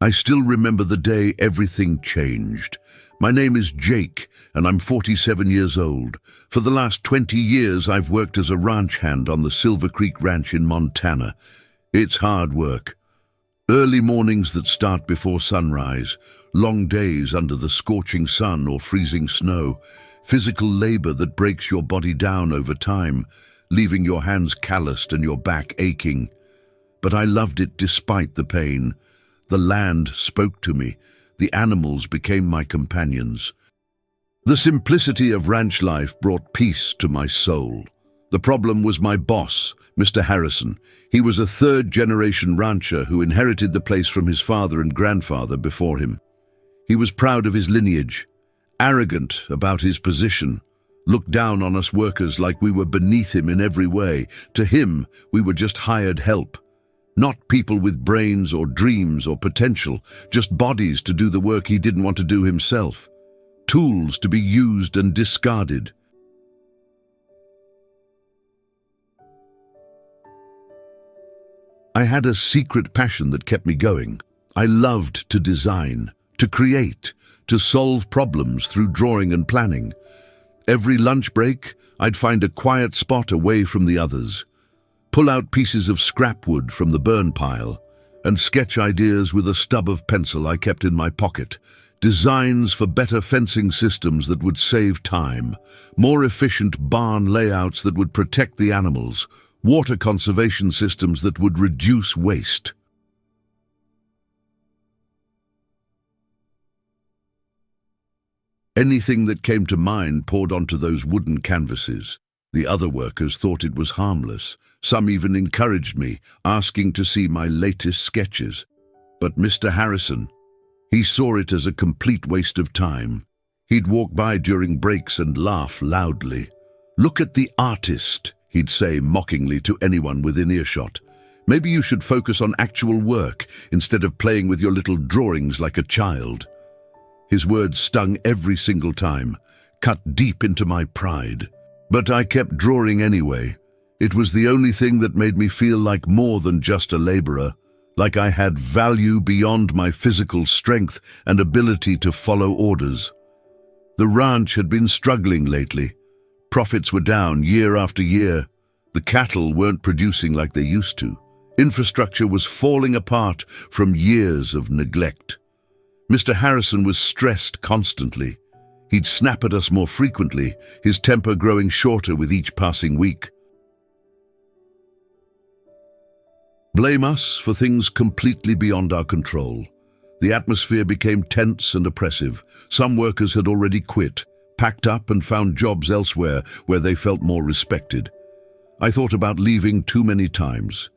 I still remember the day everything changed. My name is Jake, and I'm 47 years old. For the last 20 years, I've worked as a ranch hand on the Silver Creek Ranch in Montana. It's hard work. Early mornings that start before sunrise, long days under the scorching sun or freezing snow, physical labor that breaks your body down over time, leaving your hands calloused and your back aching. But I loved it despite the pain. The land spoke to me. The animals became my companions. The simplicity of ranch life brought peace to my soul. The problem was my boss, Mr. Harrison. He was a third-generation rancher who inherited the place from his father and grandfather before him. He was proud of his lineage, arrogant about his position, looked down on us workers like we were beneath him in every way. To him, we were just hired help. Not people with brains or dreams or potential, just bodies to do the work he didn't want to do himself. Tools to be used and discarded. I had a secret passion that kept me going. I loved to design, to create, to solve problems through drawing and planning. Every lunch break, I'd find a quiet spot away from the others, pull out pieces of scrap wood from the burn pile, and sketch ideas with a stub of pencil I kept in my pocket. Designs for better fencing systems that would save time, more efficient barn layouts that would protect the animals, water conservation systems that would reduce waste. Anything that came to mind poured onto those wooden canvases. The other workers thought it was harmless. Some even encouraged me, asking to see my latest sketches. But Mr. Harrison, he saw it as a complete waste of time. He'd walk by during breaks and laugh loudly. "Look at the artist," he'd say mockingly to anyone within earshot. "Maybe you should focus on actual work instead of playing with your little drawings like a child." His words stung every single time, cut deep into my pride. But I kept drawing anyway. It was the only thing that made me feel like more than just a laborer, like I had value beyond my physical strength and ability to follow orders. The ranch had been struggling lately. Profits were down year after year. The cattle weren't producing like they used to. Infrastructure was falling apart from years of neglect. Mr. Harrison was stressed constantly. He'd snap at us more frequently, his temper growing shorter with each passing week. Blame us for things completely beyond our control. The atmosphere became tense and oppressive. Some workers had already quit, packed up and found jobs elsewhere where they felt more respected. I thought about leaving too many times.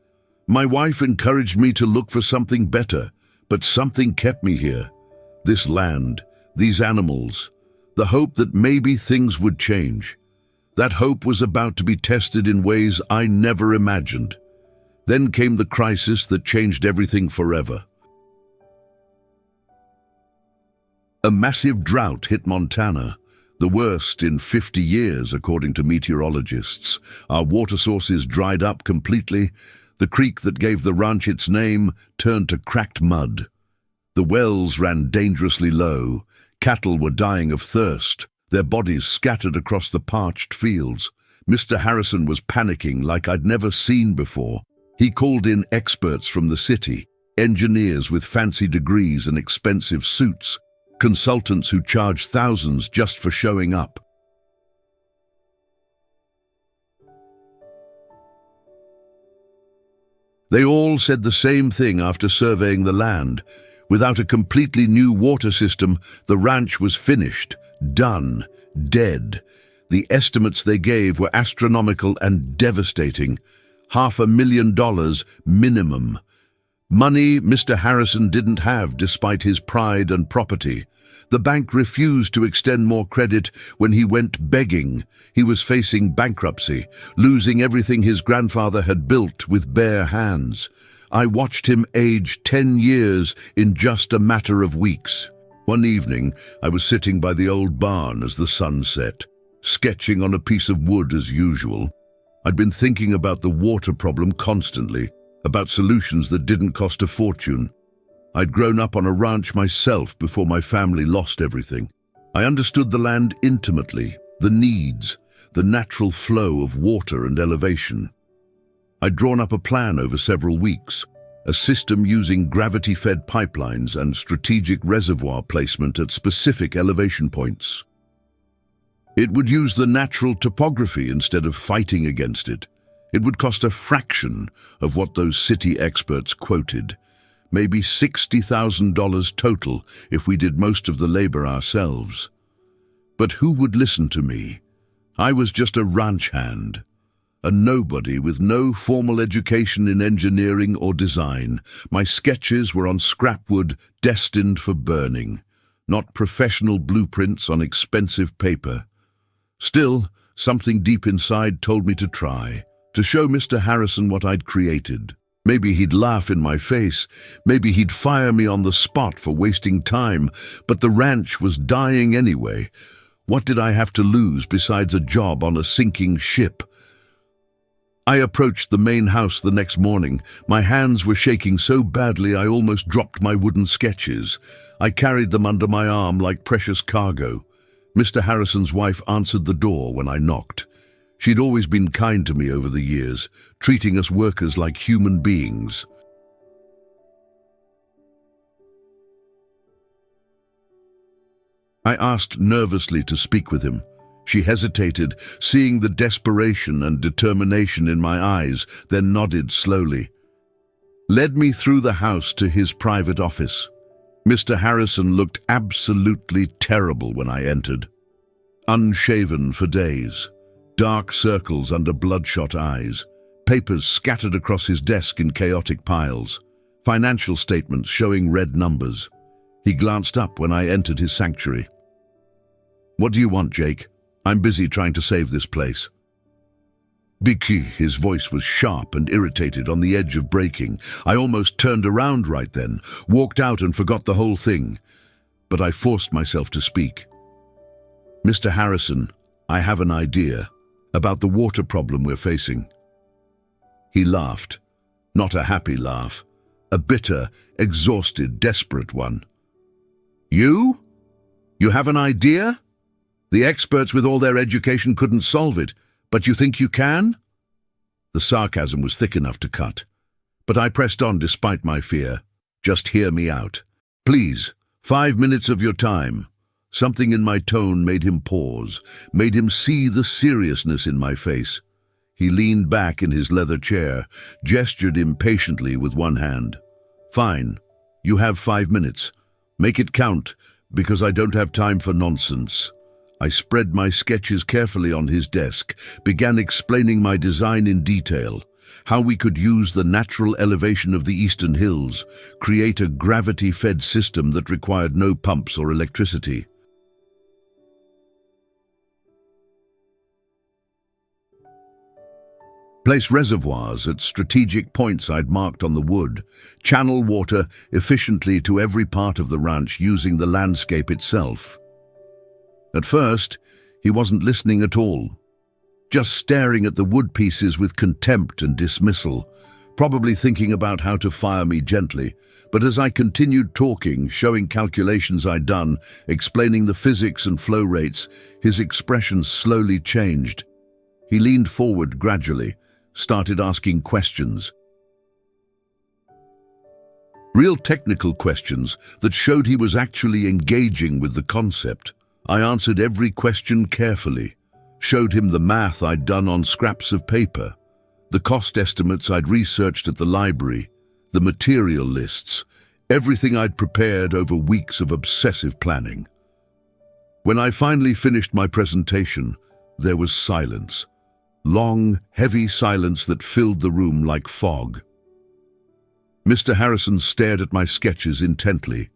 My wife encouraged me to look for something better, but something kept me here. This land, these animals, the hope that maybe things would change. That hope was about to be tested in ways I never imagined. Then came the crisis that changed everything forever. A massive drought hit Montana, the worst in 50 years, according to meteorologists. Our water sources dried up completely. The creek that gave the ranch its name turned to cracked mud. The wells ran dangerously low. Cattle were dying of thirst, their bodies scattered across the parched fields. Mr. Harrison was panicking like I'd never seen before. He called in experts from the city, engineers with fancy degrees and expensive suits, consultants who charged thousands just for showing up. They all said the same thing after surveying the land. Without a completely new water system, the ranch was finished, done, dead. The estimates they gave were astronomical and devastating. $500,000 minimum. Money Mr. Harrison didn't have despite his pride and property. The bank refused to extend more credit when he went begging. He was facing bankruptcy, losing everything his grandfather had built with bare hands. I watched him age 10 years in just a matter of weeks. One evening, I was sitting by the old barn as the sun set, sketching on a piece of wood as usual. I'd been thinking about the water problem constantly, about solutions that didn't cost a fortune. I'd grown up on a ranch myself before my family lost everything. I understood the land intimately, the needs, the natural flow of water and elevation. I'd drawn up a plan over several weeks, a system using gravity-fed pipelines and strategic reservoir placement at specific elevation points. It would use the natural topography instead of fighting against it. It would cost a fraction of what those city experts quoted, maybe $60,000 total if we did most of the labor ourselves. But who would listen to me? I was just a ranch hand, a nobody with no formal education in engineering or design. My sketches were on scrapwood destined for burning, not professional blueprints on expensive paper. Still, something deep inside told me to try, to show Mr. Harrison what I'd created. Maybe he'd laugh in my face, maybe he'd fire me on the spot for wasting time, but the ranch was dying anyway. What did I have to lose besides a job on a sinking ship? I approached the main house the next morning. My hands were shaking so badly I almost dropped my wooden sketches. I carried them under my arm like precious cargo. Mr. Harrison's wife answered the door when I knocked. She'd always been kind to me over the years, treating us workers like human beings. I asked nervously to speak with him. She hesitated, seeing the desperation and determination in my eyes, then nodded slowly. Led me through the house to his private office. Mr. Harrison looked absolutely terrible when I entered. Unshaven for days, dark circles under bloodshot eyes, papers scattered across his desk in chaotic piles, financial statements showing red numbers. He glanced up when I entered his sanctuary. "What do you want, Jake? I'm busy trying to save this place." Bicky, his voice was sharp and irritated, on the edge of breaking. I almost turned around right then, walked out and forgot the whole thing. But I forced myself to speak. "Mr. Harrison, I have an idea about the water problem we're facing." He laughed, not a happy laugh, a bitter, exhausted, desperate one. "You? You have an idea? The experts with all their education couldn't solve it, but you think you can?" The sarcasm was thick enough to cut, but I pressed on despite my fear. "Just hear me out. Please, 5 minutes of your time." Something in my tone made him pause, made him see the seriousness in my face. He leaned back in his leather chair, gestured impatiently with one hand. "Fine, you have 5 minutes. Make it count, because I don't have time for nonsense." I spread my sketches carefully on his desk, began explaining my design in detail, how we could use the natural elevation of the eastern hills, create a gravity-fed system that required no pumps or electricity. Place reservoirs at strategic points I'd marked on the wood, channel water efficiently to every part of the ranch using the landscape itself. At first, he wasn't listening at all, just staring at the wood pieces with contempt and dismissal, probably thinking about how to fire me gently. But as I continued talking, showing calculations I'd done, explaining the physics and flow rates, his expression slowly changed. He leaned forward gradually, started asking questions. Real technical questions that showed he was actually engaging with the concept. I answered every question carefully, showed him the math I'd done on scraps of paper, the cost estimates I'd researched at the library, the material lists, everything I'd prepared over weeks of obsessive planning. When I finally finished my presentation, there was silence. Long, heavy silence that filled the room like fog. Mr. Harrison stared at my sketches intently.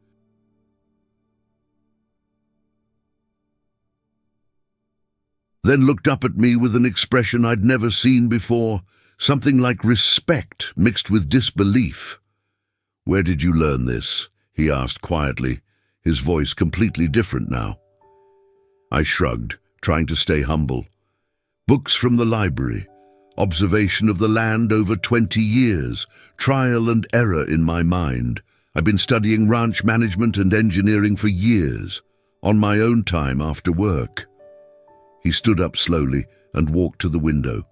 Then looked up at me with an expression I'd never seen before, something like respect mixed with disbelief. "Where did you learn this?" he asked quietly, his voice completely different now. I shrugged, trying to stay humble. "Books from the library, observation of the land over 20 years, trial and error in my mind." I've been studying ranch management and engineering for years, on my own time after work." He stood up slowly and walked to the window.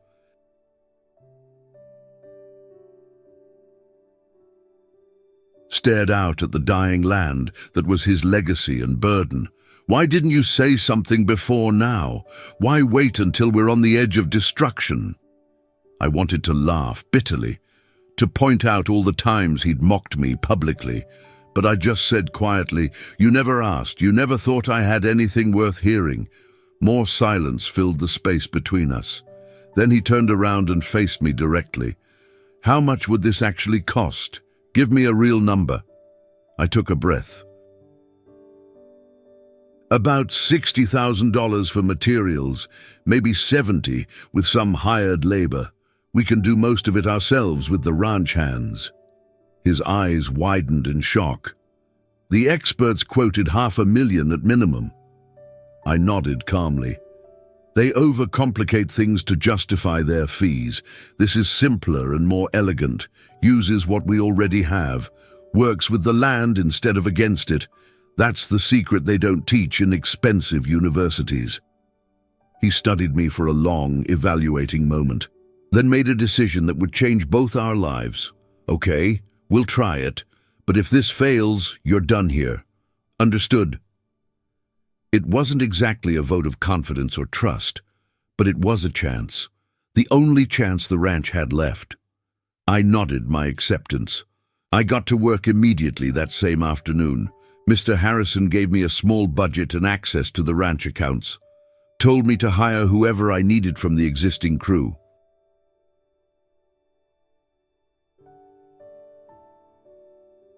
Stared out at the dying land that was his legacy and burden. "Why didn't you say something before now? Why wait until we're on the edge of destruction?" I wanted to laugh bitterly, to point out all the times he'd mocked me publicly, but I just said quietly, "You never asked, you never thought I had anything worth hearing." More silence filled the space between us. Then he turned around and faced me directly. "How much would this actually cost? Give me a real number." I took a breath. "About $60,000 for materials, maybe 70 with some hired labor. We can do most of it ourselves with the ranch hands." His eyes widened in shock. "The experts quoted $500,000 at minimum." I nodded calmly. "They overcomplicate things to justify their fees. This is simpler and more elegant, uses what we already have, works with the land instead of against it. That's the secret they don't teach in expensive universities." He studied me for a long, evaluating moment, then made a decision that would change both our lives. "Okay, we'll try it, but if this fails, you're done here. Understood?" It wasn't exactly a vote of confidence or trust, but it was a chance, the only chance the ranch had left. I nodded my acceptance. I got to work immediately that same afternoon. Mr. Harrison gave me a small budget and access to the ranch accounts, told me to hire whoever I needed from the existing crew.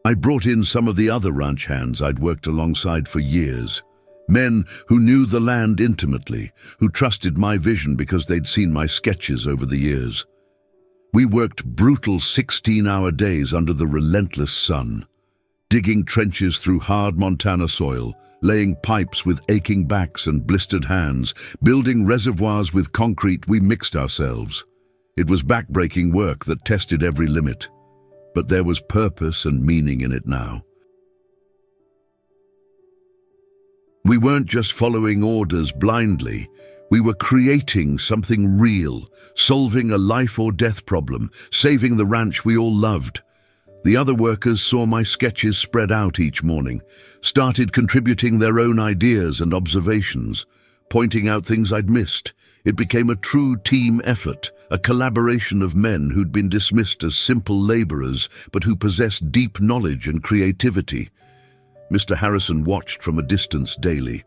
I brought in some of the other ranch hands I'd worked alongside for years. Men who knew the land intimately, who trusted my vision because they'd seen my sketches over the years. We worked brutal 16-hour days under the relentless sun, digging trenches through hard Montana soil, laying pipes with aching backs and blistered hands, building reservoirs with concrete we mixed ourselves. It was backbreaking work that tested every limit, but there was purpose and meaning in it now. We weren't just following orders blindly. We were creating something real, solving a life or death problem, saving the ranch we all loved. The other workers saw my sketches spread out each morning, started contributing their own ideas and observations, pointing out things I'd missed. It became a true team effort, a collaboration of men who'd been dismissed as simple laborers, but who possessed deep knowledge and creativity. Mr. Harrison watched from a distance daily,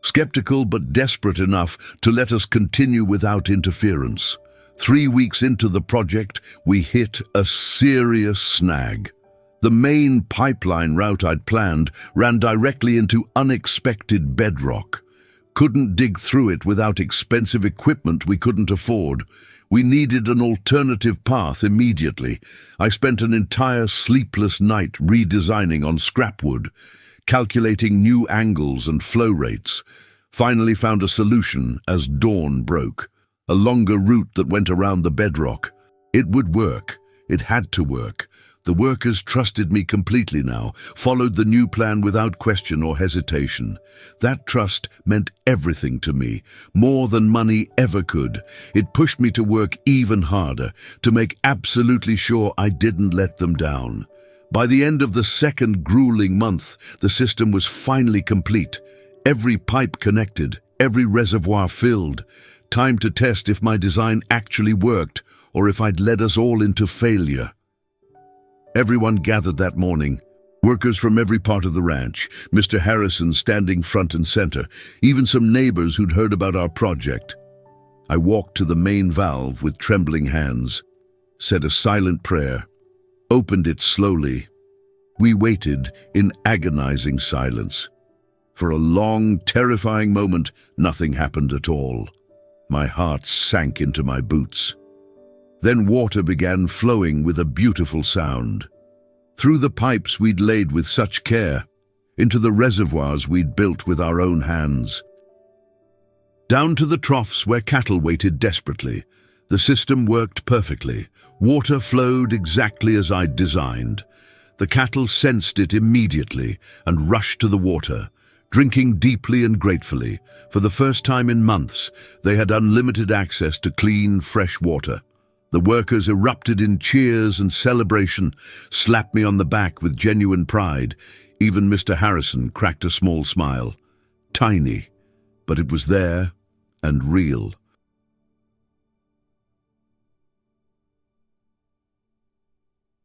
skeptical but desperate enough to let us continue without interference. 3 weeks into the project, we hit a serious snag. The main pipeline route I'd planned ran directly into unexpected bedrock. Couldn't dig through it without expensive equipment we couldn't afford. We needed an alternative path immediately. I spent an entire sleepless night redesigning on scrapwood, calculating new angles and flow rates. Finally found a solution as dawn broke. A longer route that went around the bedrock. It would work. It had to work. The workers trusted me completely now, followed the new plan without question or hesitation. That trust meant everything to me, more than money ever could. It pushed me to work even harder, to make absolutely sure I didn't let them down. By the end of the second grueling month, the system was finally complete. Every pipe connected, every reservoir filled. Time to test if my design actually worked, or if I'd led us all into failure. Everyone gathered that morning. Workers from every part of the ranch, Mr. Harrison standing front and center, even some neighbors who'd heard about our project. I walked to the main valve with trembling hands, said a silent prayer, opened it slowly. We waited in agonizing silence. For a long, terrifying moment, nothing happened at all. My heart sank into my boots. Then water began flowing with a beautiful sound. Through the pipes we'd laid with such care, into the reservoirs we'd built with our own hands. Down to the troughs where cattle waited desperately. The system worked perfectly. Water flowed exactly as I'd designed. The cattle sensed it immediately and rushed to the water, drinking deeply and gratefully. For the first time in months, they had unlimited access to clean, fresh water. The workers erupted in cheers and celebration, slapped me on the back with genuine pride. Even Mr. Harrison cracked a small smile. Tiny, but it was there and real.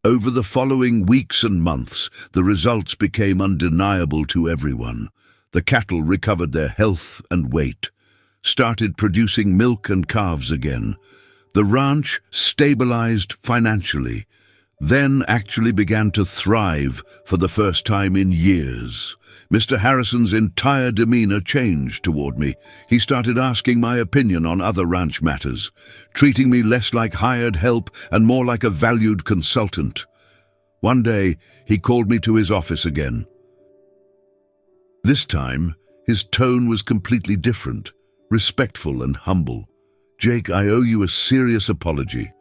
Over the following weeks and months, the results became undeniable to everyone. The cattle recovered their health and weight, started producing milk and calves again. The ranch stabilized financially, then actually began to thrive for the first time in years. Mr. Harrison's entire demeanor changed toward me. He started asking my opinion on other ranch matters, treating me less like hired help and more like a valued consultant. One day, he called me to his office again. This time, his tone was completely different, respectful and humble. "Jake, I owe you a serious apology.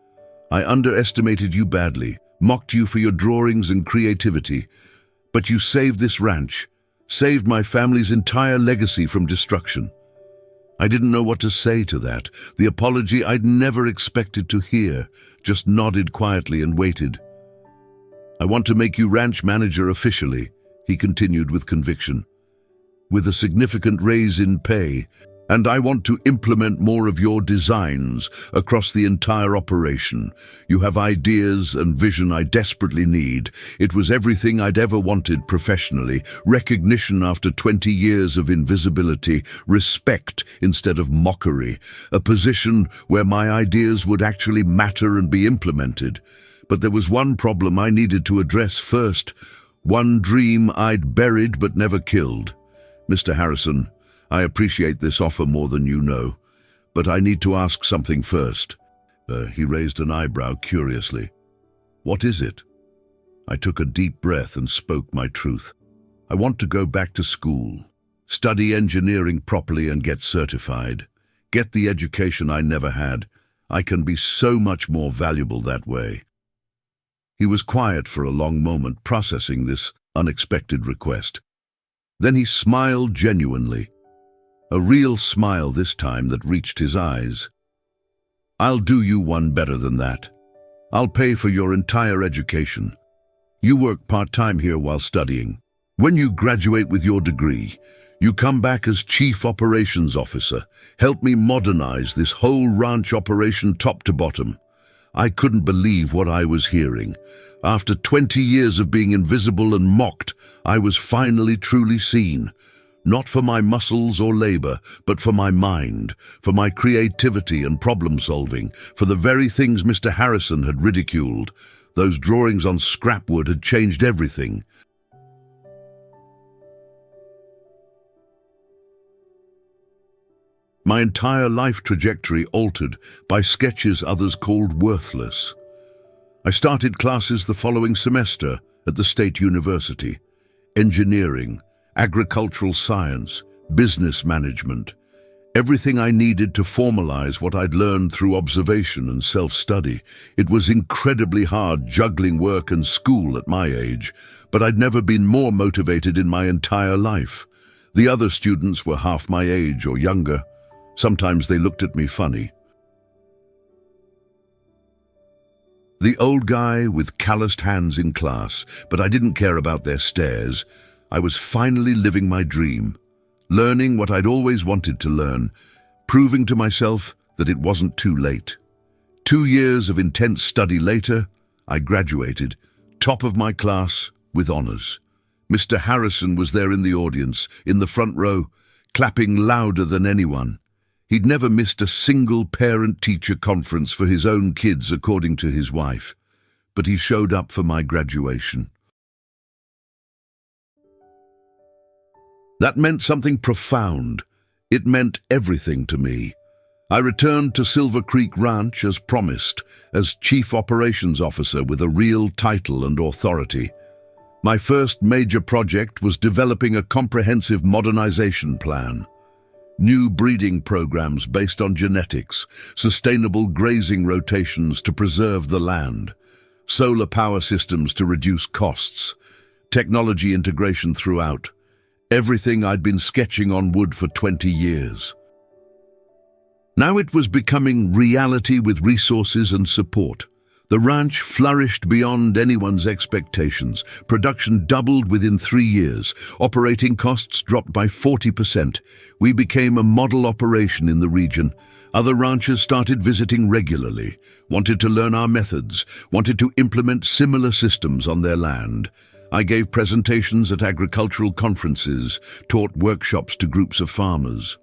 I underestimated you badly, mocked you for your drawings and creativity, but you saved this ranch, saved my family's entire legacy from destruction." I didn't know what to say to that. The apology I'd never expected to hear, just nodded quietly and waited. "I want to make you ranch manager officially," he continued with conviction, "with a significant raise in pay. And I want to implement more of your designs across the entire operation. You have ideas and vision I desperately need. It was everything I'd ever wanted professionally. Recognition after 20 years of invisibility, respect instead of mockery, a position where my ideas would actually matter and be implemented. But there was one problem I needed to address first, one dream I'd buried but never killed. Mr. Harrison, I appreciate this offer more than you know, but I need to ask something first." He raised an eyebrow curiously. "What is it?" I took a deep breath and spoke my truth. "I want to go back to school, study engineering properly and get certified. Get the education I never had. I can be so much more valuable that way." He was quiet for a long moment, processing this unexpected request. Then he smiled genuinely. A real smile this time that reached his eyes. "I'll do you one better than that. I'll pay for your entire education. You work part-time here while studying. When you graduate with your degree, you come back as Chief Operations Officer. Help me modernize this whole ranch operation top to bottom." I couldn't believe what I was hearing. After 20 years of being invisible and mocked, I was finally truly seen. Not for my muscles or labor, but for my mind, for my creativity and problem-solving, for the very things Mr. Harrison had ridiculed. Those drawings on scrapwood had changed everything. My entire life trajectory altered by sketches others called worthless. I started classes the following semester at the State University. Engineering, agricultural science, business management. Everything I needed to formalize what I'd learned through observation and self-study. It was incredibly hard juggling work and school at my age, but I'd never been more motivated in my entire life. The other students were half my age or younger. Sometimes they looked at me funny. The old guy with calloused hands in class, but I didn't care about their stares. I was finally living my dream, learning what I'd always wanted to learn, proving to myself that it wasn't too late. 2 years of intense study later, I graduated, top of my class, with honors. Mr. Harrison was there in the audience, in the front row, clapping louder than anyone. He'd never missed a single parent-teacher conference for his own kids, according to his wife, but he showed up for my graduation. That meant something profound. It meant everything to me. I returned to Silver Creek Ranch as promised, as Chief Operations Officer with a real title and authority. My first major project was developing a comprehensive modernization plan. New breeding programs based on genetics, sustainable grazing rotations to preserve the land, solar power systems to reduce costs, technology integration throughout. Everything I'd been sketching on wood for 20 years. Now it was becoming reality with resources and support. The ranch flourished beyond anyone's expectations. Production doubled within 3 years. Operating costs dropped by 40%. We became a model operation in the region. Other ranchers started visiting regularly, wanted to learn our methods, wanted to implement similar systems on their land. I gave presentations at agricultural conferences, taught workshops to groups of farmers.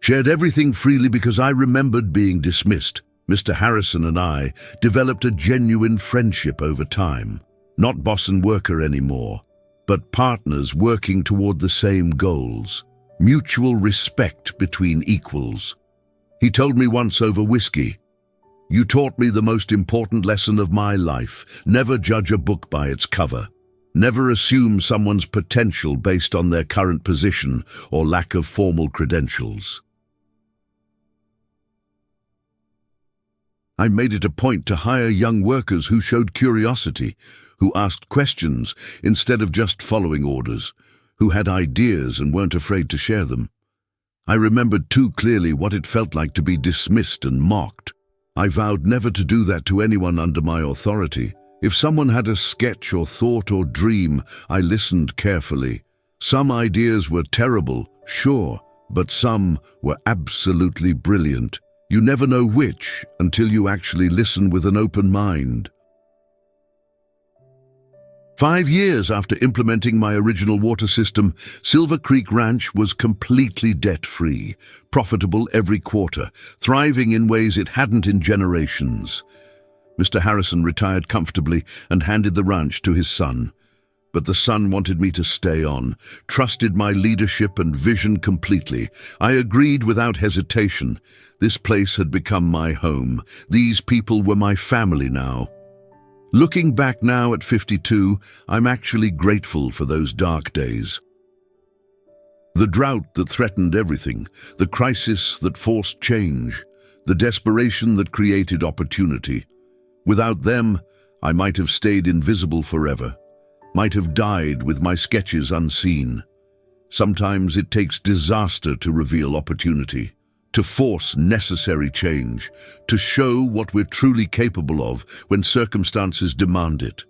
Shared everything freely because I remembered being dismissed. Mr. Harrison and I developed a genuine friendship over time. Not boss and worker anymore, but partners working toward the same goals. Mutual respect between equals. He told me once over whiskey, "You taught me the most important lesson of my life. Never judge a book by its cover. Never assume someone's potential based on their current position or lack of formal credentials." I made it a point to hire young workers who showed curiosity, who asked questions instead of just following orders, who had ideas and weren't afraid to share them. I remembered too clearly what it felt like to be dismissed and mocked. I vowed never to do that to anyone under my authority. If someone had a sketch or thought or dream, I listened carefully. Some ideas were terrible, sure, but some were absolutely brilliant. You never know which until you actually listen with an open mind. 5 years after implementing my original water system, Silver Creek Ranch was completely debt-free, profitable every quarter, thriving in ways it hadn't in generations. Mr. Harrison retired comfortably and handed the ranch to his son. But the son wanted me to stay on, trusted my leadership and vision completely. I agreed without hesitation. This place had become my home. These people were my family now. Looking back now at 52, I'm actually grateful for those dark days. The drought that threatened everything, the crisis that forced change, the desperation that created opportunity. Without them, I might have stayed invisible forever. Might have died with my sketches unseen. Sometimes it takes disaster to reveal opportunity, to force necessary change, to show what we're truly capable of when circumstances demand it.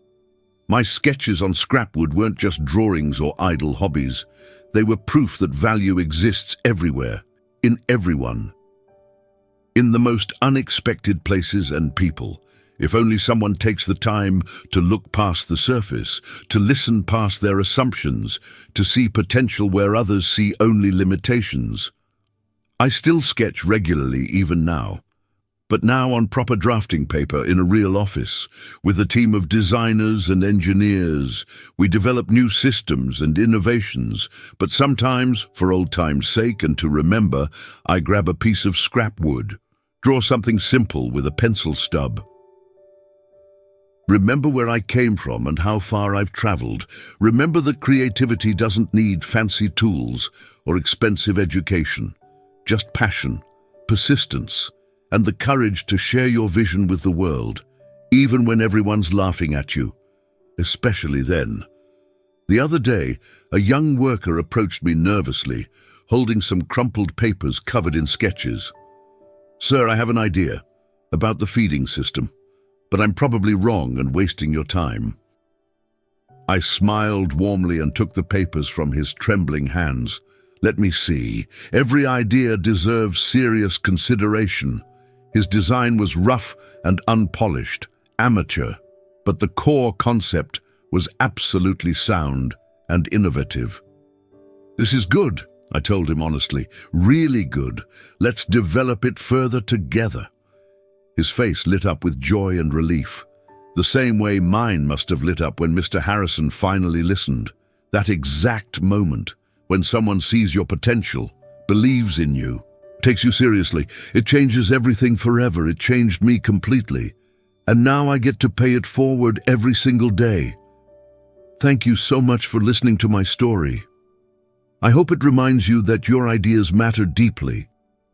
My sketches on scrapwood weren't just drawings or idle hobbies. They were proof that value exists everywhere, in everyone, in the most unexpected places and people. If only someone takes the time to look past the surface, to listen past their assumptions, to see potential where others see only limitations. I still sketch regularly even now, but now on proper drafting paper in a real office, with a team of designers and engineers. We develop new systems and innovations, but sometimes, for old time's sake and to remember, I grab a piece of scrap wood, draw something simple with a pencil stub. Remember where I came from and how far I've traveled. Remember that creativity doesn't need fancy tools or expensive education. Just passion, persistence, and the courage to share your vision with the world, even when everyone's laughing at you, especially then. The other day, a young worker approached me nervously, holding some crumpled papers covered in sketches. "Sir, I have an idea about the feeding system, but I'm probably wrong and wasting your time." I smiled warmly and took the papers from his trembling hands. "Let me see. Every idea deserves serious consideration." His design was rough and unpolished, amateur, but the core concept was absolutely sound and innovative. "This is good," I told him honestly. "Really good. Let's develop it further together." His face lit up with joy and relief, the same way mine must have lit up when Mr. Harrison finally listened. That exact moment, when someone sees your potential, believes in you, takes you seriously. It changes everything forever. It changed me completely. And now I get to pay it forward every single day. Thank you so much for listening to my story. I hope it reminds you that your ideas matter deeply.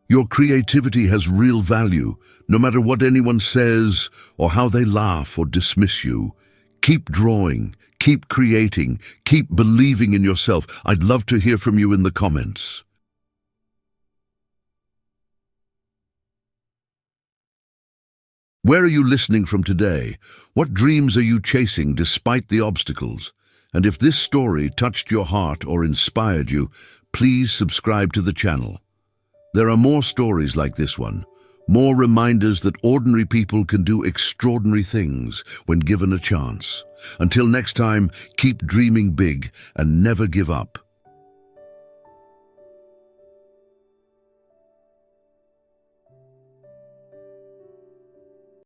Your creativity has real value, no matter what anyone says or how they laugh or dismiss you. Keep drawing, keep creating, keep believing in yourself. I'd love to hear from you in the comments. Where are you listening from today? What dreams are you chasing despite the obstacles? And if this story touched your heart or inspired you, please subscribe to the channel. There are more stories like this one, more reminders that ordinary people can do extraordinary things when given a chance. Until next time, keep dreaming big and never give up.